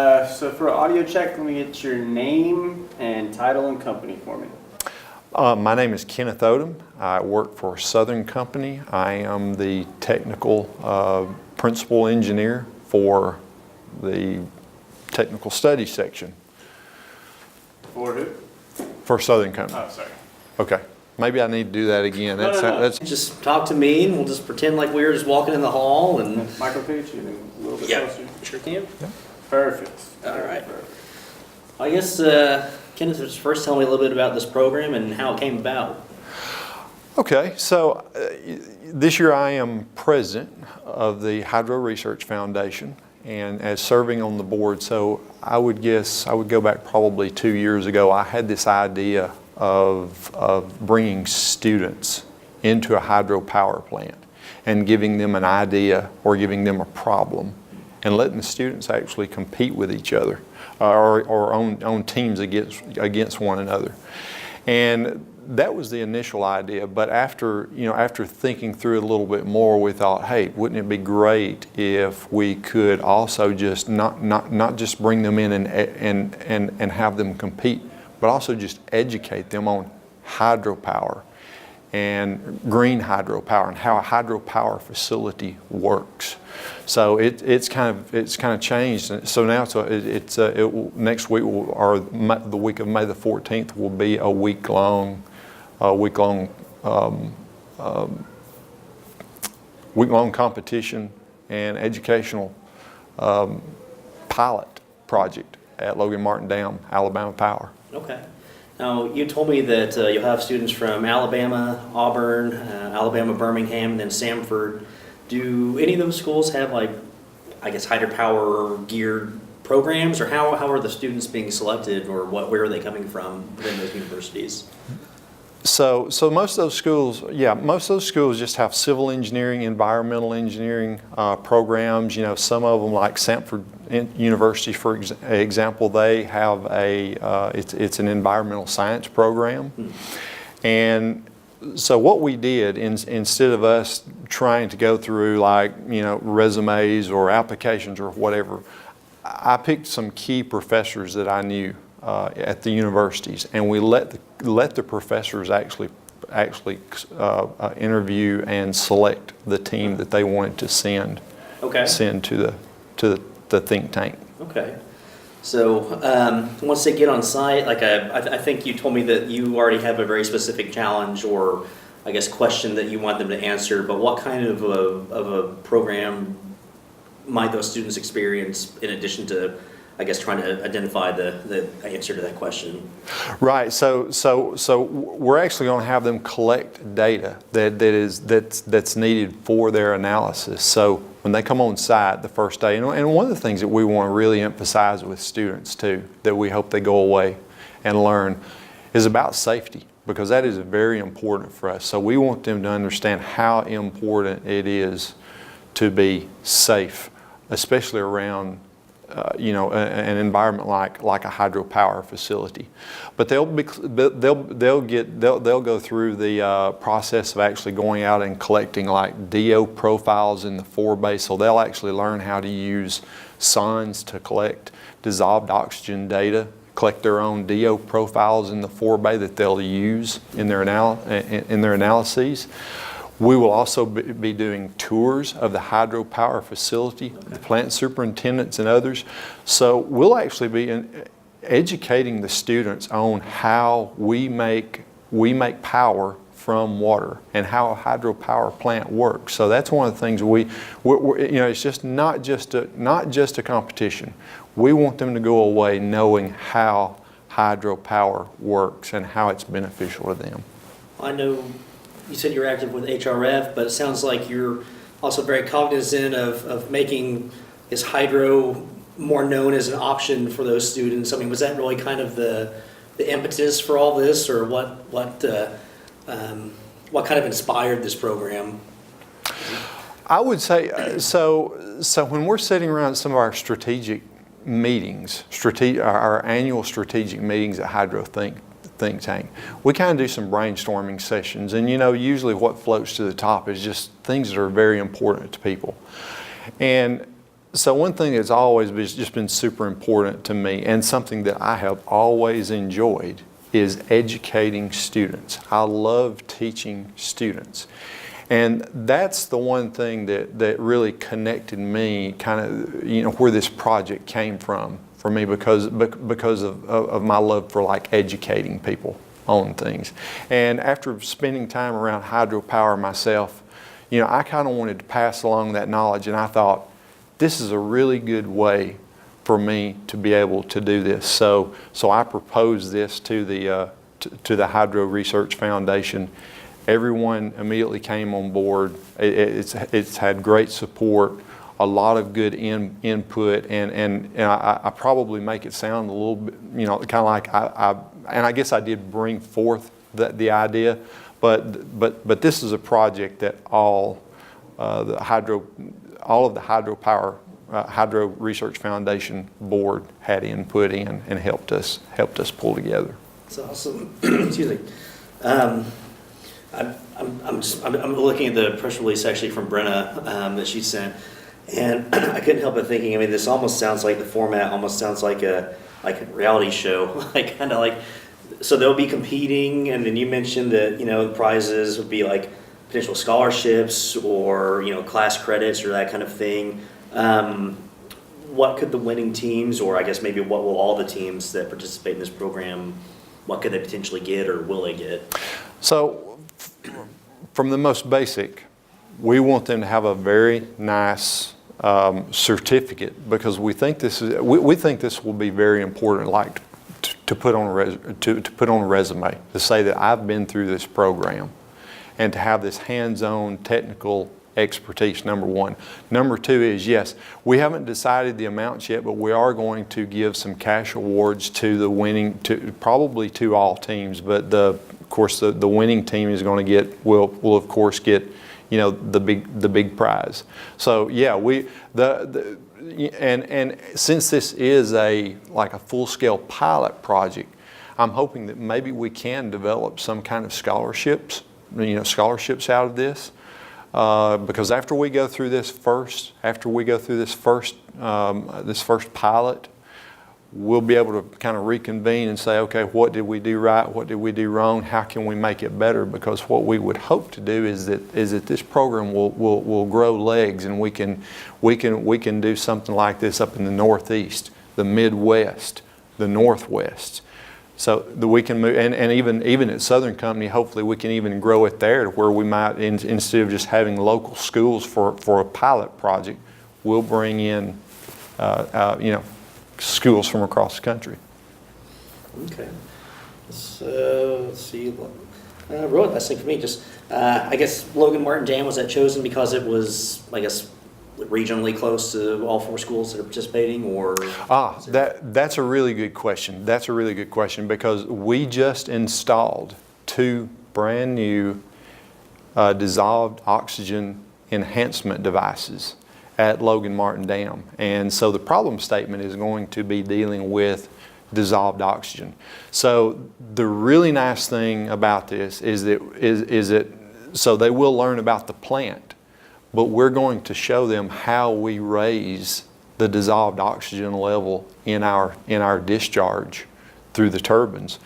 So for an audio check, let me get your name and title and company for me. My name is Kenneth Odom. I work for Southern Company. I am the technical principal engineer for the technical studies section. For who? For Southern Company. Oh, sorry. Okay. Maybe I need to do that again. No. Just talk to me and we'll just pretend like we were just walking in the hall and... Michael, could you get a little bit closer? Sure can. Yeah. Perfect. All right. I guess, Kenneth, just first tell me a little bit about this program and how it came about. Okay, so this year I am president of the Hydro Research Foundation and as serving on the board. So I would guess, I would go back probably 2 years ago, I had this idea of bringing students into a hydropower plant and giving them an idea or giving them a problem and letting the students actually compete with each other or on teams against one another. And that was the initial idea, but after thinking through it a little bit more, we thought, hey, wouldn't it be great if we could also just not just bring them in and have them compete, but also just educate them on hydropower and green hydropower and how a hydropower facility works. So it's kind of changed. So now next week or the week of May the 14th will be a week long competition and educational pilot project at Logan Martin Dam, Alabama Power. Okay. Now, you told me that you'll have students from Alabama, Auburn, Alabama, Birmingham, and then Samford. Do any of those schools have, like, I guess, hydropower geared programs, or how are the students being selected, or where are they coming from within those universities? So most of those schools just have civil engineering, environmental engineering programs. You know, some of them, like Samford University, for example, they have it's an environmental science program. And so what we did, instead of us trying to go through resumes or applications or whatever, I picked some key professors that I knew at the universities, and we let the professors actually interview and select the team that they wanted to send to the think tank. Okay. So once they get on site, like I think you told me that you already have a very specific challenge or I guess question that you want them to answer, but what kind of a program might those students experience in addition to, I guess, trying to identify the answer to that question? Right. So we're actually going to have them collect data that's needed for their analysis. So when they come on site the first day, and one of the things that we want to really emphasize with students too, that we hope they go away and learn, is about safety, because that is very important for us. So we want them to understand how important it is to be safe, especially around an environment like a hydropower facility. But they'll go through the process of actually going out and collecting like DO profiles in the forebay. So they'll actually learn how to use SONs to collect dissolved oxygen data, collect their own DO profiles in the forebay that they'll use in their analyses. We will also be doing tours of the hydropower facility, the plant superintendents and others. So we'll actually be educating the students on how we make power from water and how a hydropower plant works. So that's one of the things it's just not just a competition. We want them to go away knowing how hydropower works and how it's beneficial to them. I know you said you're active with HRF, but it sounds like you're also very cognizant of making this hydro more known as an option for those students. I mean, was that really kind of the impetus for all this, or what kind of inspired this program? I would say so when we're sitting around some of our strategic meetings, our annual strategic meetings at Hydro Think Tank, we kind of do some brainstorming sessions, and usually what floats to the top is just things that are very important to people. And So one thing that's always just been super important to me, and something that I have always enjoyed, is educating students. I love teaching students. And that's the one thing that really connected me, kind of, you know, where this project came from for me, because of my love for like educating people on things. And after spending time around hydropower myself, you know, I kind of wanted to pass along that knowledge, and I thought, this is a really good way for me to be able to do this. So I proposed this to the Hydro Research Foundation. Everyone immediately came on board. It's had great support, a lot of good input, and I probably make it sound a little bit, you know, kind of like I guess I did bring forth the idea, but this is a project that all of the Hydro Research Foundation board had input in and helped us pull together. That's awesome. Excuse me. I'm looking at the press release actually from Brenna that she sent, and I couldn't help but thinking. I mean, this almost sounds like the format. Almost sounds like a reality show, like kind of like. So they'll be competing, and then you mentioned that, you know, the prizes would be like potential scholarships or, you know, class credits or that kind of thing. What could the winning teams, or I guess maybe what will all the teams that participate in this program, what could they potentially get, or will they get? So from the most basic, we want them to have a very nice certificate, because we think this will be very important, like to put on a resume, to say that I've been through this program, and to have this hands-on technical expertise, number one. Number two is, yes, we haven't decided the amounts yet, but we are going to give some cash awards to the winning, probably to all teams, but of course the winning team is going to will of course get, you know, the big prize. So yeah, and since this is like a full-scale pilot project, I'm hoping that maybe we can develop some kind of scholarships out of this. Because after we go through this first pilot, we'll be able to kind of reconvene and say, okay, what did we do right? What did we do wrong? How can we make it better? Because what we would hope to do is that this program will grow legs, and we can do something like this up in the Northeast, the Midwest, the Northwest. So that we can move, and even at Southern Company, hopefully we can even grow it there to where we might, instead of just having local schools for a pilot project, we'll bring in you know, schools from across the country. Okay. So let's see. Really, last thing for me, just I guess Logan Martin Dam, was that chosen because it was, I guess, regionally close to all four schools that are participating, or? That's a really good question. That's a really good question, because we just installed 2 brand new dissolved oxygen enhancement devices at Logan Martin Dam. And so the problem statement is going to be dealing with dissolved oxygen. So the really nice thing about this is that so they will learn about the plant, but we're going to show them how we raise the dissolved oxygen level in our discharge through the turbines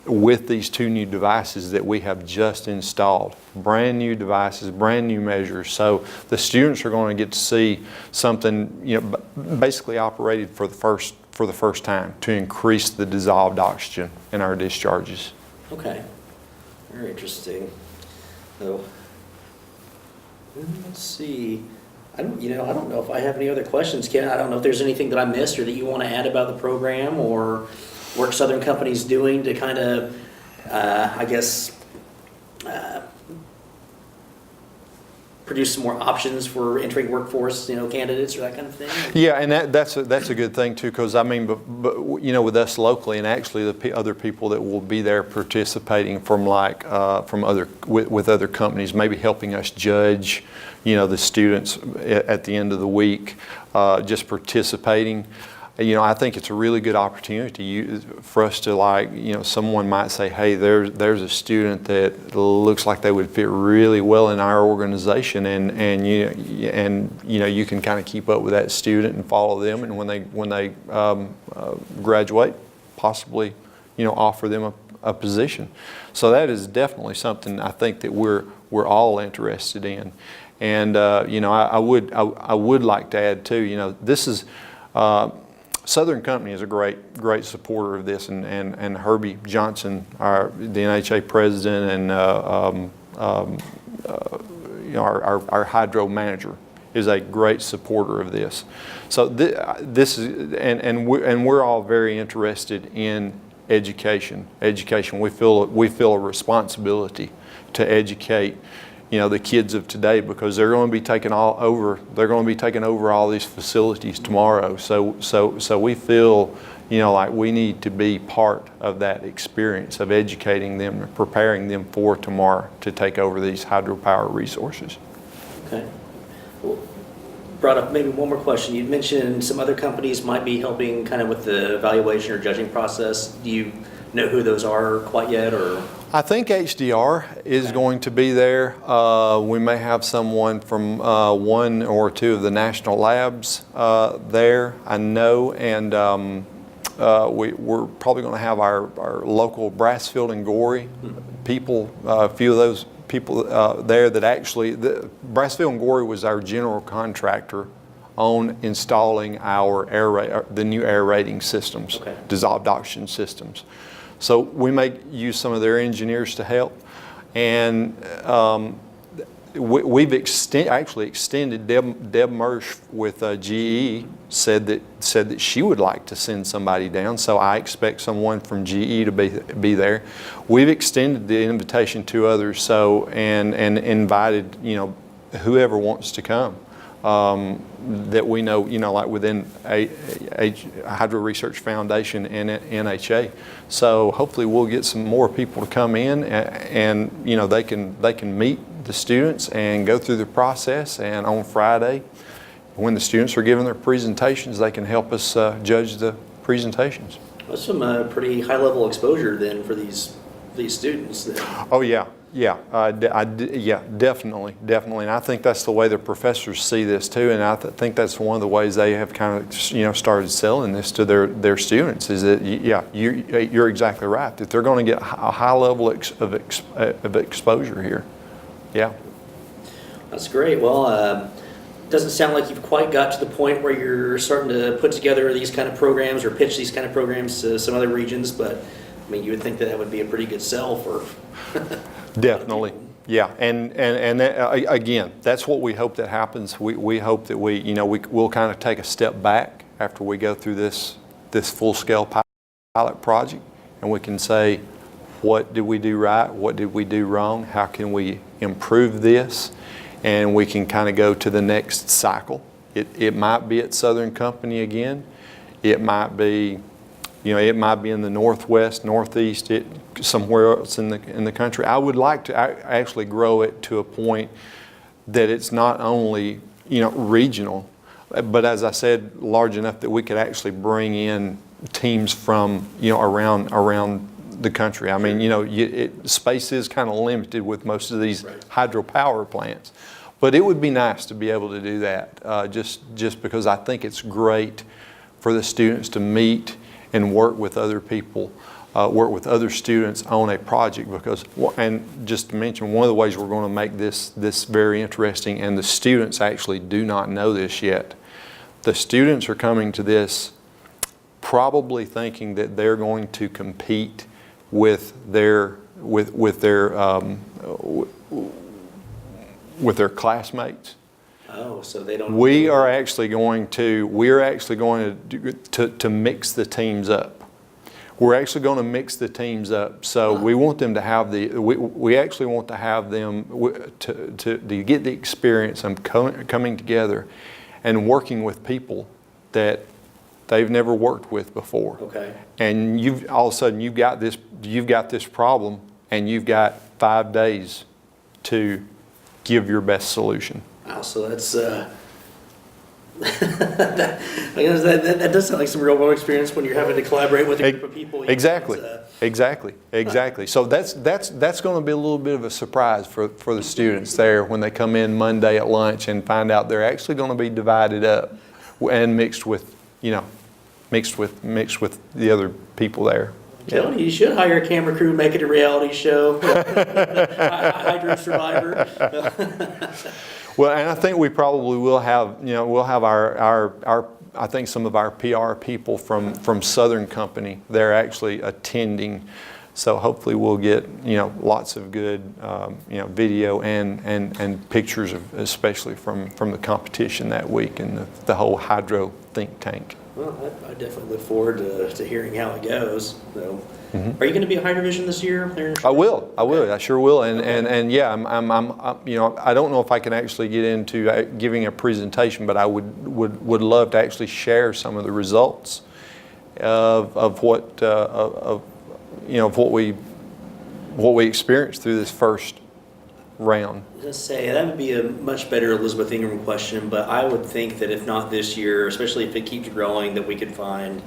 with these 2 new devices that we have just installed. Brand new devices, brand new measures. So the students are going to get to see something, you know, basically operated for the first time to increase the dissolved oxygen in our discharges. Okay, very interesting. So let's see. I don't know if I have any other questions, Ken. I don't know if there's anything that I missed or that you want to add about the program, or work Southern Company's doing to kind of, I guess, produce some more options for entering workforce, you know, candidates or that kind of thing. Yeah, and that's a good thing too, because I mean, but you know, with us locally, and actually the other people that will be there participating from with other companies, maybe helping us judge, you know, the students at the end of the week, just participating. I think it's a really good opportunity for us to, like, someone might say, hey, there's a student that looks like they would fit really well in our organization, and you can kind of keep up with that student and follow them, and when they graduate, possibly offer them a position. So that is definitely something I think that we're all interested in. And I would like to add too, this is Southern Company is a great supporter of this, and Herbie Johnson, the NHA president, and our hydro manager, is a great supporter of this. So this is, and we're all very interested in education. We feel a responsibility to educate the kids of today, because they're going to be taking over all these facilities tomorrow. So we feel like we need to be part of that experience of educating them and preparing them for tomorrow to take over these hydropower resources. Okay. Well, brought up maybe one more question. You mentioned some other companies might be helping kind of with the evaluation or judging process. Do you know who those are quite yet, or? I think HDR is going to be there. We may have someone from one or two of the national labs there, I know, and we're probably going to have our local Brassfield and Gorey people, a few of those people there that actually, Brassfield and Gorey was our general contractor on installing the new aerating systems, okay, dissolved oxygen systems. So we may use some of their engineers to help, and we've actually extended. Deb Mersch with GE said that she would like to send somebody down, so I expect someone from GE to be there. We've extended the invitation to others, and invited whoever wants to come. That we know, like within a Hydro Research Foundation and NHA. So hopefully we'll get some more people to come in, and they can meet the students and go through the process. And on Friday, when the students are giving their presentations, they can help us judge the presentations. That's some pretty high level exposure then for these students. Oh yeah. Yeah, yeah, definitely, and I think that's the way the professors see this too, and I think that's one of the ways they have kind of started selling this to their students, is that you're exactly right, that they're going to get a high level of exposure here. Yeah. That's great. Well, doesn't sound like you've quite got to the point where you're starting to put together these kind of programs or pitch these kind of programs to some other regions, but I mean, you would think that would be a pretty good sell for. Definitely, yeah, and that, again, that's what we hope that happens. We hope that we'll kind of take a step back after we go through this full-scale pilot project, and we can say, what did we do right? What did we do wrong? How can we improve this? And we can kind of go to the next cycle. It might be at Southern Company again. It might be. It might be in the Northwest, Northeast, somewhere else in the country. I would like to actually grow it to a point that it's not only regional, but as I said, large enough that we could actually bring in teams from around the country. I mean, space is kind of limited with most of these hydropower plants, but it would be nice to be able to do that. Just because I think it's great for the students to meet and work with other people, work with other students on a project, because, and just to mention, one of the ways we're going to make this very interesting, and the students actually do not know this yet. The students are coming to this probably thinking that they're going to compete with their classmates. Oh, so they don't. We are actually going to mix the teams up. We're actually going to mix the teams up. So we want them to have we actually want to have them to get the experience of coming together and working with people that they've never worked with before. Okay. And all of a sudden you've got this problem, and you've got 5 days to give your best solution. Wow, so that's I guess that does sound like some real world experience when you're having to collaborate with a group of people. Exactly. So that's going to be a little bit of a surprise for the students there when they come in Monday at lunch and find out they're actually going to be divided up and mixed with the other people there. Tell you should hire a camera crew, make it a reality show. Hydro Survivor. Well, and I think we probably will have, we'll have our I think some of our PR people from Southern Company, they're actually attending. So hopefully we'll get, lots of good, video and pictures of, especially from the competition that week and the whole hydro think tank. Well, I definitely look forward to hearing how it goes. So, Are you going to be at Hydrovision this year? I will. I sure will. And yeah, I'm I don't know if I can actually get into giving a presentation, but I would love to actually share some of the results of what we experienced through this first round. I was going to say, that would be a much better Elizabeth Ingram question, but I would think that if not this year, especially if it keeps growing, that we could find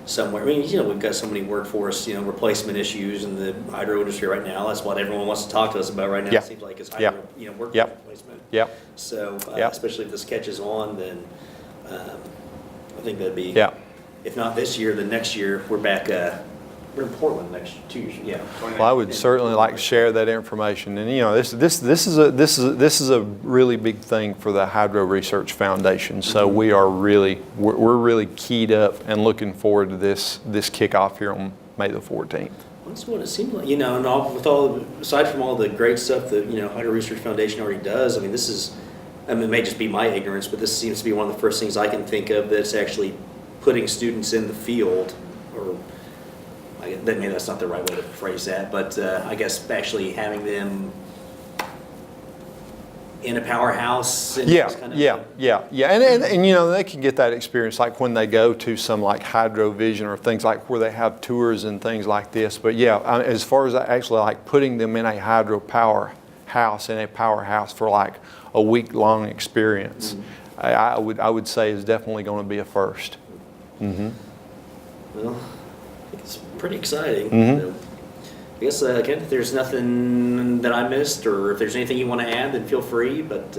somewhere. I mean, we've got so many workforce, replacement issues in the hydro industry right now. That's what everyone wants to talk to us about right now. Yeah. It seems like it's hydro, workforce replacement. Yep. So, especially if this catches on, then I think that'd be, if not this year, then next year we're back. We're in Portland next 2 years. Yeah. Well, I would certainly like to share that information, and this is a really big thing for the Hydro Research Foundation. So we're really keyed up and looking forward to this kickoff here on May the 14th. That's what it seems like, and aside from all the great stuff that Hydro Research Foundation already does. I mean, it may just be my ignorance, but this seems to be one of the first things I can think of that's actually putting students in the field, or maybe that's not the right way to phrase that, but I guess actually having them in a powerhouse. And Yeah, and they can get that experience like when they go to some like Hydrovision or things like where they have tours and things like this. But as far as actually like putting them in a hydro powerhouse for like a week-long experience, I would say is definitely going to be a first. Well, it's pretty exciting. I guess, Kenneth, if there's nothing that I missed, or if there's anything you want to add, then feel free. But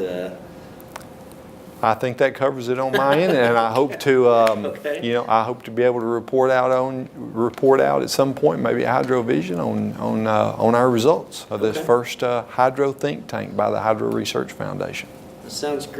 I think that covers it on my end, and I hope to, I hope to be able to report out at some point, maybe at Hydrovision, on our results of this first hydro think tank by the Hydro Research Foundation. that sounds great.